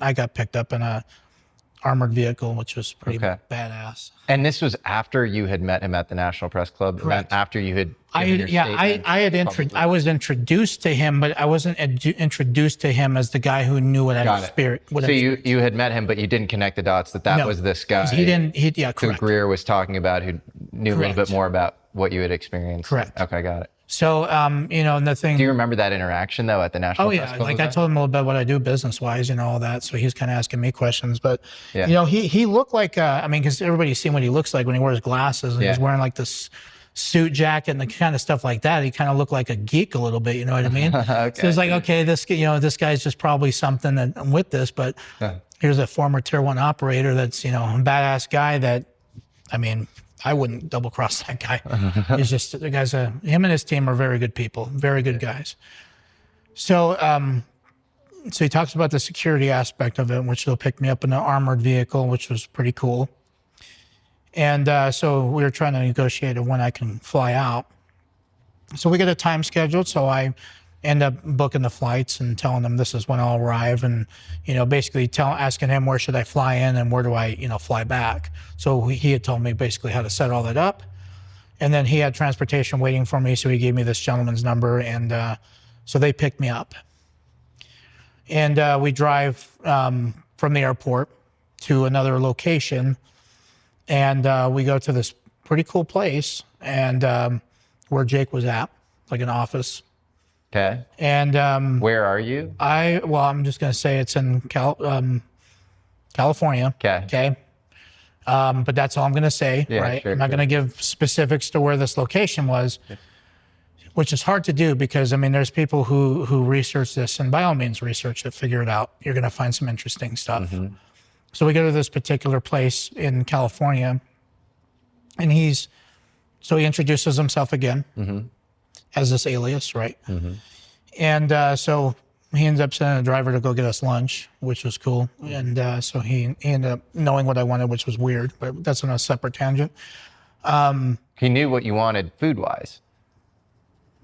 I got picked up in a armored vehicle, which was pretty Okay. badass. And this was after you had met him at the National Press Club? Correct. After you had given your statements I was introduced to him, but I wasn't introduced to him as the guy who knew what Got it. So you had met him, but you didn't connect the dots that No, was this guy. Yeah, who correct. Greer was talking about, who knew a little bit more about what you had experienced. Correct. Okay, got it. So, and the thing. Do you remember that interaction though at the National Press Club? Like I told him a little bit what I do business-wise, all that. So he was kind of asking me questions, but Yeah. he looked like, because everybody's seen what he looks like when he wears glasses and he's wearing like this suit jacket and the kind of stuff like that. He kind of looked like a geek a little bit, you know what I mean? Okay. So it's like, okay, this guy's just probably something that I'm with this, but here's a former tier 1 operator that's, a badass guy that, I wouldn't double cross that guy. He's just, him and his team are very good people, very good guys. So, so he talks about the security aspect of it, which they'll pick me up in an armored vehicle, which was pretty cool. And so we were trying to negotiate when I can fly out. So we get a time scheduled. So I end up booking the flights and telling them this is when I'll arrive, and basically asking him where should I fly in and where do I fly back. So he had told me basically how to set all that up, and then he had transportation waiting for me, so he gave me this gentleman's number, and so they picked me up, and we drive from the airport to another location, and we go to this pretty cool place, and where Jake was at, like an office. Okay. And where are you? I'm just going to say it's in California. Okay. Okay. But that's all I'm going to say, right? Sure, I'm not going to give specifics to where this location was, which is hard to do because, there's people who research this, and by all means research it, figure it out. You're going to find some interesting stuff. So we go to this particular place in California, and he introduces himself again. As this alias, right? And so he ends up sending a driver to go get us lunch, which was cool. And so he ended up knowing what I wanted, which was weird, but that's on a separate tangent. He knew what you wanted food-wise.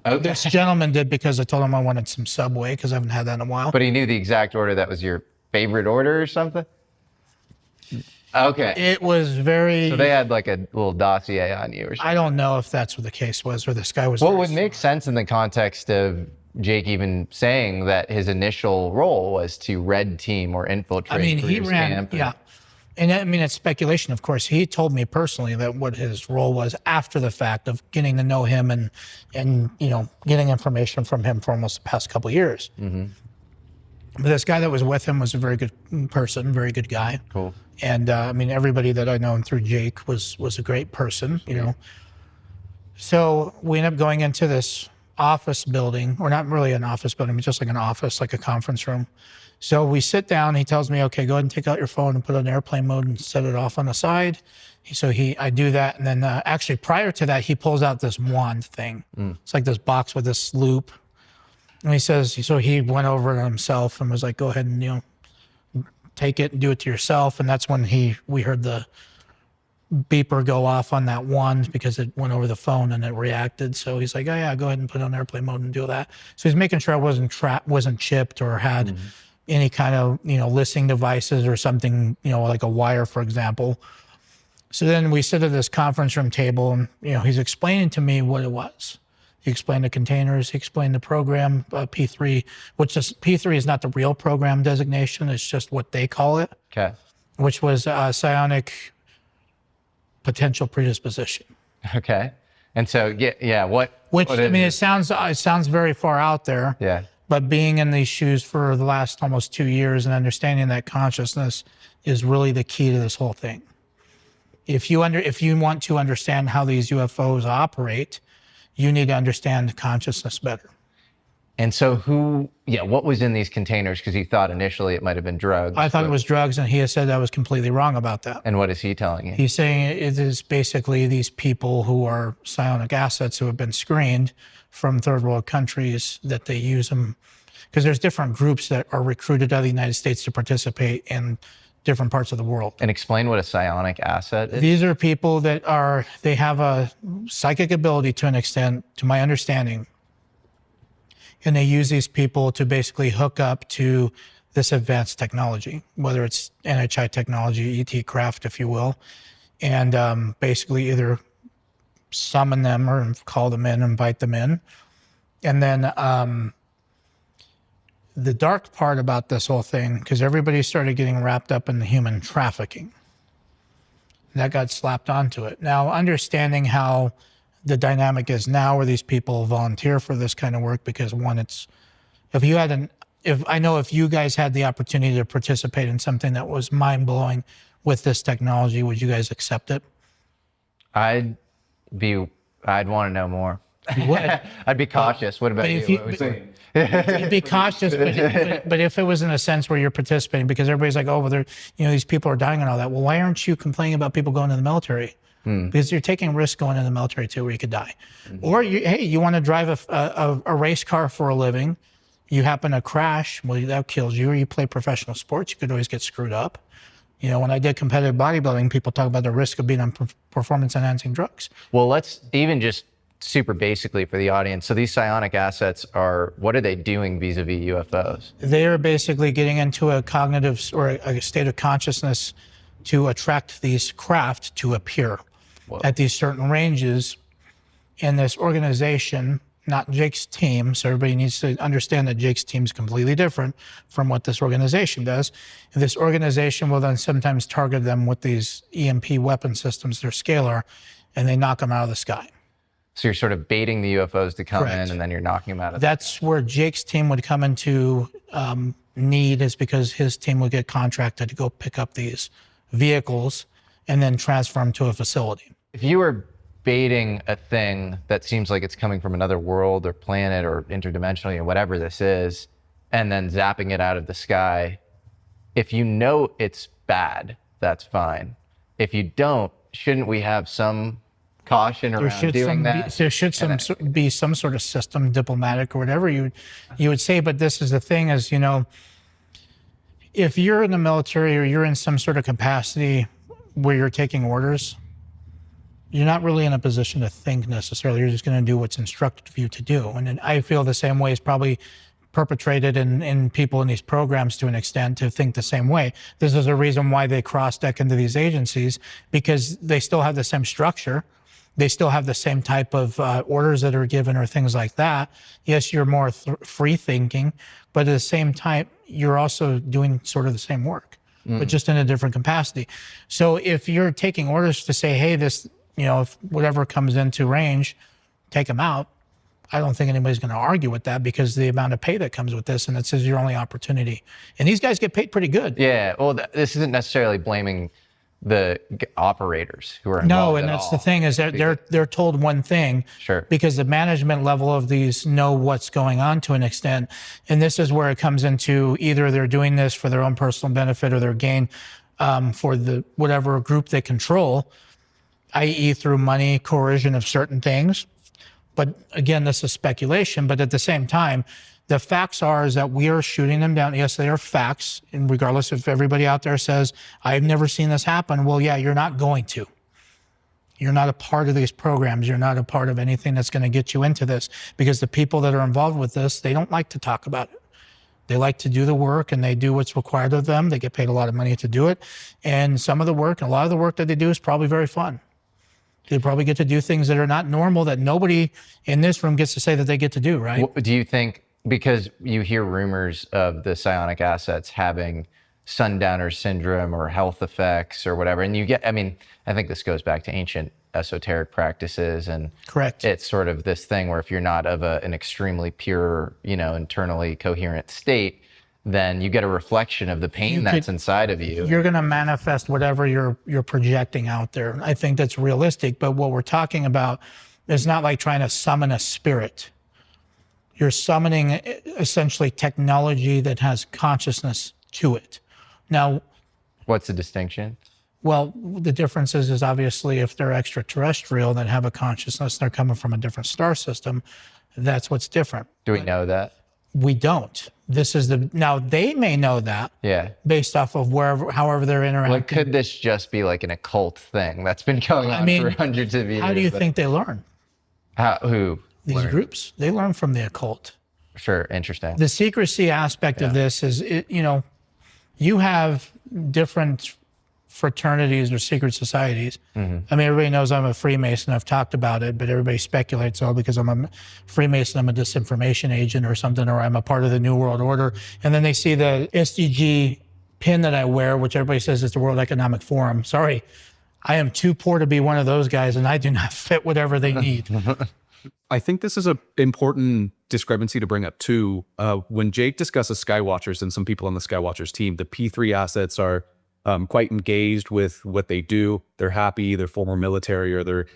Okay. This gentleman did, because I told him I wanted some Subway because I haven't had that in a while. But he knew the exact order that was your favorite order or something? Okay. It was very... So they had like a little dossier on you or something? I don't know if that's what the case was, or this guy was... Well, it would make sense in the context of Jake even saying that his initial role was to red team or infiltrate. he ran... Yeah. And it's speculation, of course. He told me personally that what his role was after the fact of getting to know him and getting information from him for almost the past couple of years. But this guy that was with him was a very good person, very good guy. Cool. And everybody that I known through Jake was a great person, So we end up going into this office building, or not really an office building, but just like an office, like a conference room. So we sit down, he tells me, okay, go ahead and take out your phone and put it on airplane mode and set it off on the side. So I do that. And then actually prior to that, he pulls out this wand thing. It's like this box with this loop. And he says, so he went over it himself and was like, go ahead and, take it and do it to yourself. And that's when we heard the beeper go off on that wand because it went over the phone and it reacted. So he's like, oh yeah, go ahead and put it on airplane mode and do that. So he's making sure I wasn't chipped or had any kind of, listening devices or something, like a wire, for example. So then we sit at this conference room table and, he's explaining to me what it was. He explained the containers, he explained the program, P3, P3 is not the real program designation, it's just what they call it. Okay. Which was psionic potential predisposition. Okay. And so, it sounds very far out there. Yeah. But being in these shoes for the last almost 2 years and understanding that consciousness is really the key to this whole thing. If you want to understand how these UFOs operate, you need to understand consciousness better. And so what was in these containers? Because you thought initially it might have been drugs. I thought it was drugs, and he has said I was completely wrong about that. And what is he telling you? He's saying it is basically these people who are psionic assets who have been screened from third world countries, that they use them, because there's different groups that are recruited out of the United States to participate in different parts of the world. And explain what a psionic asset is. These are people that they have a psychic ability to an extent, to my understanding, and they use these people to basically hook up to this advanced technology, whether it's NHI technology, ET craft, if you will, and basically either summon them or call them in, invite them in. And then the dark part about this whole thing, because everybody started getting wrapped up in the human trafficking, that got slapped onto it. Now, understanding how the dynamic is now, where these people volunteer for this kind of work, because one, it's, if you had if you guys had the opportunity to participate in something that was mind blowing with this technology, would you guys accept it? I'd want to know more. You would. I'd be cautious. What about you? You'd be cautious, but if it was in a sense where you're participating, because everybody's like, oh, well, they're, these people are dying and all that. Well, why aren't you complaining about people going to the military? Because you're taking risks going in the military too, where you could die. Or hey, you want to drive a race car for a living, you happen to crash, well, that kills you. Or you play professional sports, you could always get screwed up. When I did competitive bodybuilding, people talk about the risk of being on performance-enhancing drugs. Well, let's even just super basically for the audience. So these psionic assets what are they doing vis-a-vis UFOs? They are basically getting into a cognitive or a state of consciousness to attract these craft to appear at these certain ranges. In this organization, not Jake's team, so everybody needs to understand that Jake's team is completely different from what this organization does. And this organization will then sometimes target them with these EMP weapon systems, they're scalar, and they knock them out of the sky. So you're sort of baiting the UFOs to come in, and then you're knocking them out of That's where Jake's team would come into need, is because his team would get contracted to go pick up these vehicles and then transfer them to a facility. If you were baiting a thing that seems like it's coming from another world or planet or interdimensionally or whatever this is, and then zapping it out of the sky, if you know it's bad, that's fine. If you don't, shouldn't we have some caution around doing that? There should be some sort of system, diplomatic or whatever you would say. But this is the thing is, if you're in the military or you're in some sort of capacity where you're taking orders, you're not really in a position to think necessarily. You're just going to do what's instructed for you to do. And I feel the same way is probably perpetrated in people in these programs to an extent, to think the same way. This is a reason why they cross-deck into these agencies, because they still have the same structure. They still have the same type of orders that are given or things like that. Yes, you're more free thinking, but at the same time, you're also doing sort of the same work, but just in a different capacity. So if you're taking orders to say, hey, this, if whatever comes into range, take them out, I don't think anybody's going to argue with that, because the amount of pay that comes with this, and it says your only opportunity. And these guys get paid pretty good. Yeah, well, this isn't necessarily blaming the operators who are involved. No, and that's the thing, is that they're told one thing, because the management level of these know what's going on to an extent. And this is where it comes into either they're doing this for their own personal benefit or their gain for the whatever group they control, i.e. through money, coercion of certain things. But again, this is speculation. But at the same time, the facts are is that we are shooting them down. Yes, they are facts. And regardless if everybody out there says, I've never seen this happen. Well, yeah, you're not going to. You're not a part of these programs. You're not a part of anything that's going to get you into this, because the people that are involved with this, they don't like to talk about it. They like to do the work, and they do what's required of them. They get paid a lot of money to do it. And some of the work, and a lot of the work that they do is probably very fun. They probably get to do things that are not normal, that nobody in this room gets to say that they get to do, right? What, do you think, because you hear rumors of the psionic assets having sundowner syndrome or health effects or whatever, and you get, I think this goes back to ancient esoteric practices, and correct. It's sort of this thing where if you're not of an extremely pure, internally coherent state, then you get a reflection of the pain that's inside of you. You're going to manifest whatever you're projecting out there. I think that's realistic, but what we're talking about is not like trying to summon a spirit. You're summoning essentially technology that has consciousness to it. Now, what's the distinction? Well, the difference is obviously if they're extraterrestrial that have a consciousness, they're coming from a different star system. That's what's different. Do we know that? We don't. This is now they may know that. Yeah. Based off of however they're interacting. Like, could this just be like an occult thing that's been going on for hundreds of years? How do you think they learn? Who? These groups, they learn from the occult. Sure. Interesting. The secrecy aspect of this is, you have different fraternities or secret societies. I mean, everybody knows I'm a Freemason. I've talked about it, but everybody speculates, because I'm a Freemason, I'm a disinformation agent or something, or I'm a part of the New World Order. And then they see the SDG pin that I wear, which everybody says is the World Economic Forum. Sorry, I am too poor to be one of those guys, and I do not fit whatever they need. I think this is an important discrepancy to bring up too. When Jake discusses Skywatchers and some people on the Skywatchers team, the P3 assets are quite engaged with what they do. They're happy, they're former military, or they're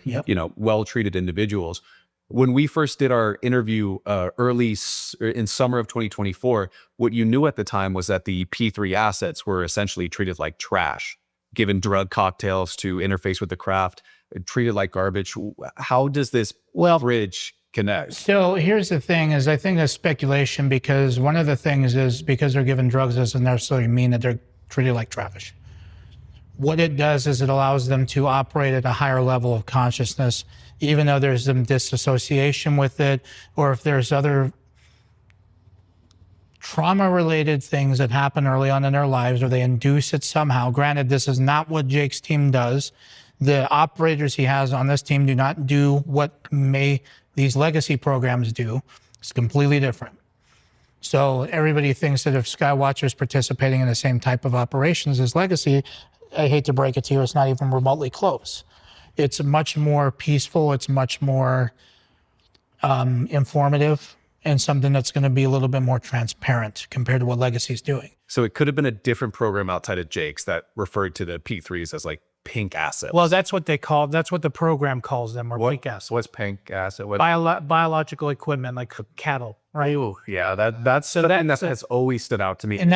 well-treated individuals. When we first did our interview in summer of 2024, what you knew at the time was that the P3 assets were essentially treated like trash, given drug cocktails to interface with the craft, treated like garbage. How does this bridge connect? So here's the thing is, I think that's speculation, because one of the things is, because they're given drugs doesn't necessarily mean that they're treated like trash. What it does is it allows them to operate at a higher level of consciousness, even though there's some disassociation with it, or if there's other trauma-related things that happen early on in their lives, or they induce it somehow. Granted, this is not what Jake's team does. The operators he has on this team do not do what these legacy programs do. It's completely different. So everybody thinks that if Skywatcher is participating in the same type of operations as Legacy, I hate to break it to you, it's not even remotely close. It's much more peaceful. It's much more informative, and something that's going to be a little bit more transparent compared to what Legacy is doing. So it could have been a different program outside of Jake's that referred to the P3s as like pink assets. Well, that's what the program calls them, or pink assets. What's pink asset? What? Biological equipment, like cattle, right? Ooh, yeah, that's something that has always stood out to me. And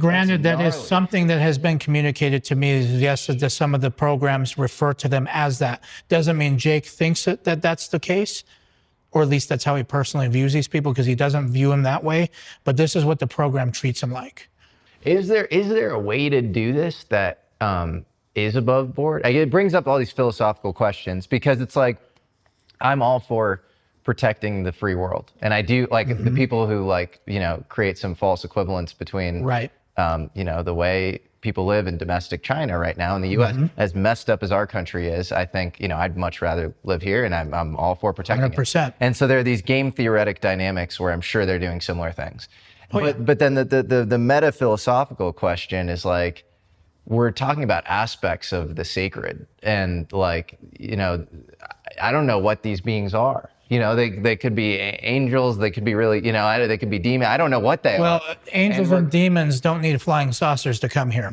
granted, that is something that has been communicated to me. Is yes, that some of the programs refer to them as that. Doesn't mean Jake thinks that that's the case, or at least that's how he personally views these people, because he doesn't view them that way. But this is what the program treats them like. Is there a way to do this that is above board? It brings up all these philosophical questions, because it's like, I'm all for protecting the free world, and I do like the people who create some false equivalence between the way people live in domestic China right now in the U.S. As messed up as our country is, I think I'd much rather live here, and I'm all for protecting 100%. it. And so there are these game theoretic dynamics where I'm sure they're doing similar things. But then the meta philosophical question is like, we're talking about aspects of the sacred, and I don't know what these beings are. They could be angels, they could be really, they could be demons. I don't know what they are. Well, angels and demons don't need flying saucers to come here.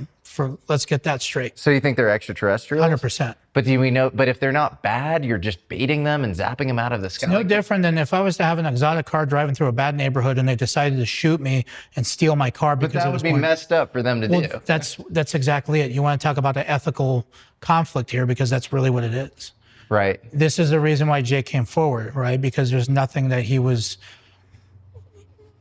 Let's get that straight. So you think they're extraterrestrials? 100%. But do we know? But if they're not bad, you're just baiting them and zapping them out of the sky. It's no different than if I was to have an exotic car driving through a bad neighborhood and they decided to shoot me and steal my car because that would be messed up for them to do. That's exactly it. You want to talk about an ethical conflict here, because that's really what it is. Right. This is the reason why Jake came forward, right? Because there's nothing that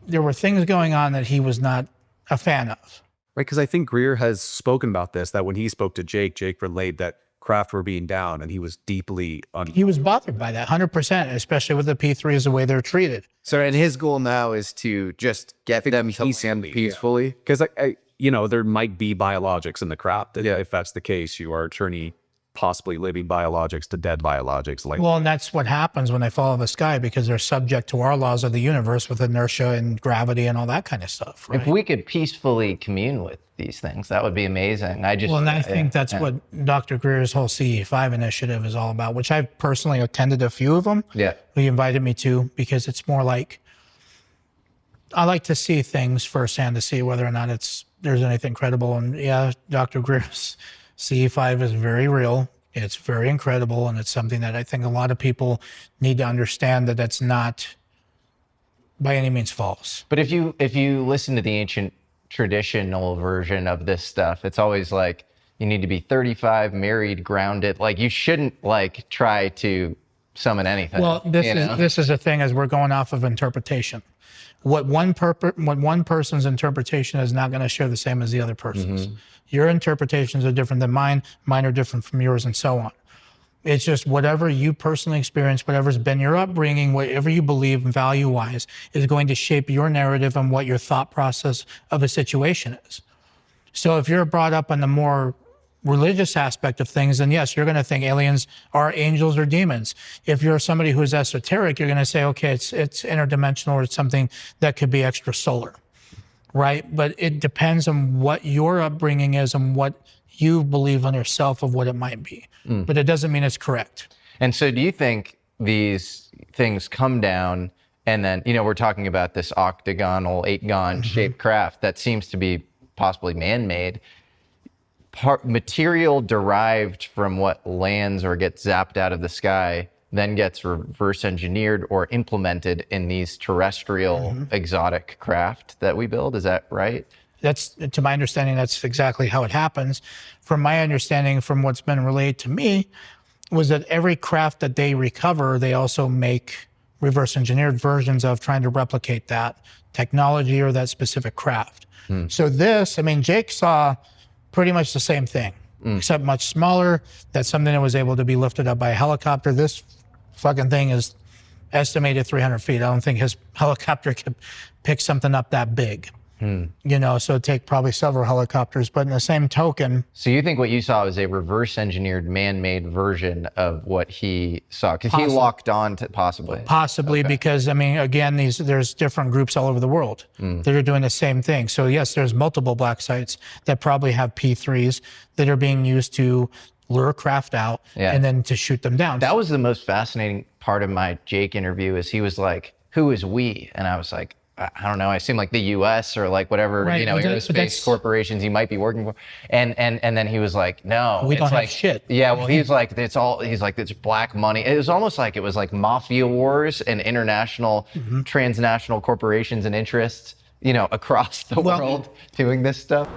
there were things going on that he was not a fan of. Right, because I think Greer has spoken about this, that when he spoke to Jake relayed that craft were being down, and he was deeply He was bothered by that, 100%, especially with the P3s, the way they're treated. So, and his goal now is to just get them peacefully. Because, there might be biologics in the craft. If that's the case, you are turning possibly living biologics to dead biologics. Well, and that's what happens when they fall out of the sky, because they're subject to our laws of the universe with inertia and gravity and all that kind of stuff. Right? If we could peacefully commune with these things, that would be amazing. I think that's what Dr. Greer's whole CE5 initiative is all about, which I've personally attended a few of them. Yeah. He invited me to, because it's more like, I like to see things firsthand to see whether or not there's anything credible. And yeah, Dr. Greer's CE5 is very real. It's very incredible, and it's something that I think a lot of people need to understand, that that's not by any means false. But if you listen to the ancient traditional version of this stuff, it's always like you need to be 35, married, grounded. Like, you shouldn't try to summon anything. Well, this is the thing, as we're going off of interpretation. What one person's interpretation is not going to share the same as the other person's. Your interpretations are different than mine. Mine are different from yours, and so on. It's just whatever you personally experience, whatever's been your upbringing, whatever you believe value-wise is going to shape your narrative and what your thought process of a situation is. So if you're brought up on the more religious aspect of things, then yes, you're going to think aliens are angels or demons. If you're somebody who's esoteric, you're going to say, okay, it's interdimensional, or it's something that could be extrasolar, right? But it depends on what your upbringing is and what you believe on yourself of what it might be. But it doesn't mean it's correct. And so do you think these things come down and then, you know, we're talking about this octagonal, 8-gon shaped craft that seems to be possibly man-made. Material derived from what lands or gets zapped out of the sky then gets reverse engineered or implemented in these terrestrial exotic craft that we build. Is that right? That's, to my understanding, that's exactly how it happens. From my understanding, from what's been relayed to me, was that every craft that they recover, they also make reverse engineered versions of, trying to replicate that technology or that specific craft. So this, I mean, Jake saw pretty much the same thing, except much smaller. That's something that was able to be lifted up by a helicopter. This fucking thing is estimated 300 feet. I don't think his helicopter could pick something up that big. You know, so it'd take probably several helicopters, but in the same token. So you think what you saw was a reverse engineered man-made version of what he saw? Because he locked on to possibly. Possibly, because, I mean, again, there's different groups all over the world that are doing the same thing. So yes, there's multiple black sites that probably have P3s that are being used to lure craft out and then to shoot them down. That was the most fascinating part of my Jake interview, is he was like, who is we? And I was like, I don't know, I seem like the US or like whatever, you know, aerospace corporations you might be working for. And then he was like, no, we don't like, have shit. Yeah, well, he's like, it's black money. It was almost like it was like mafia wars and international, transnational corporations and interests, you know, across the world doing this stuff.